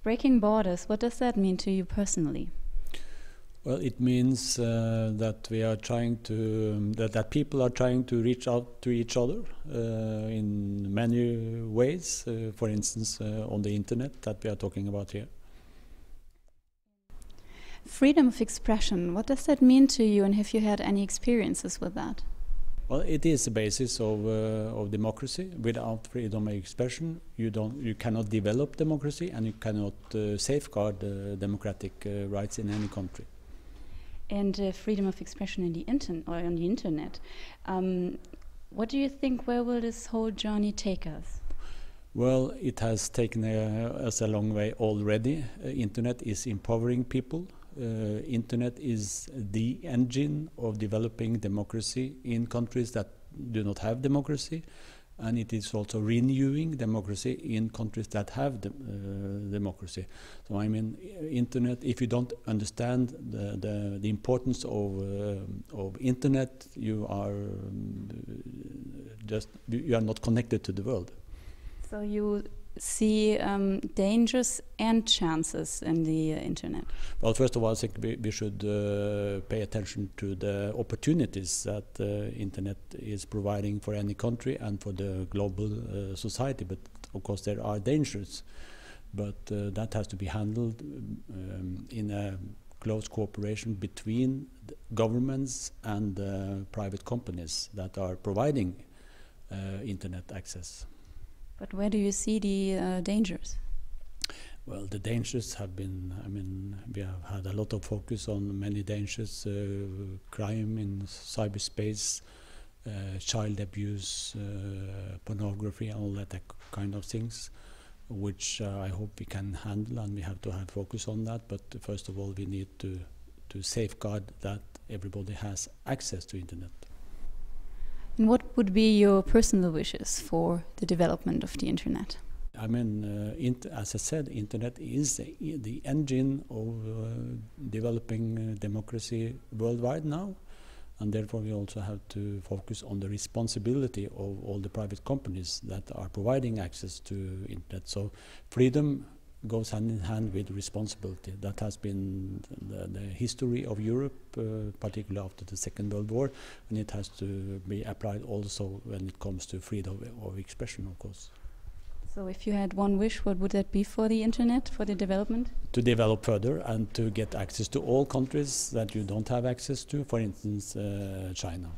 Breaking borders, what does that mean to you personally? Well, it means that we are trying to that people are trying to reach out to each other in many ways. For instance, on the internet that we are talking about here. Freedom of expression, what does that mean to you, and have you had any experiences with that? Well, it is the basis of democracy. Without freedom of expression, you cannot develop democracy, and you cannot safeguard democratic rights in any country. And freedom of expression in the on the internet. What do you think? Where will this whole journey take us? Well, it has taken us a long way already. Internet is empowering people. Internet is the engine of developing democracy in countries that do not have democracy, and it is also renewing democracy in countries that have democracy. So I mean, internet, if you don't understand the importance of internet, you are not connected to the world. So you see dangers and chances in the internet? Well, first of all, I think we should pay attention to the opportunities that internet is providing for any country and for the global society. But of course, there are dangers. But that has to be handled in a close cooperation between governments and private companies that are providing internet access. But where do you see the dangers? Well, the dangers have been, I mean, we have had a lot of focus on many dangers, crime in cyberspace, child abuse, pornography, all that kind of things, which I hope we can handle, and we have to have focus on that. But first of all, we need to safeguard that everybody has access to internet. And what would be your personal wishes for the development of the internet? I mean, as I said, internet is the engine of developing democracy worldwide now, and therefore we also have to focus on the responsibility of all the private companies that are providing access to internet. So freedom goes hand in hand with responsibility. That has been the history of Europe, particularly after the Second World War, and it has to be applied also when it comes to freedom of expression, of course. So if you had one wish, what would that be for the internet, for the development? To develop further and to get access to all countries that you don't have access to, for instance, China.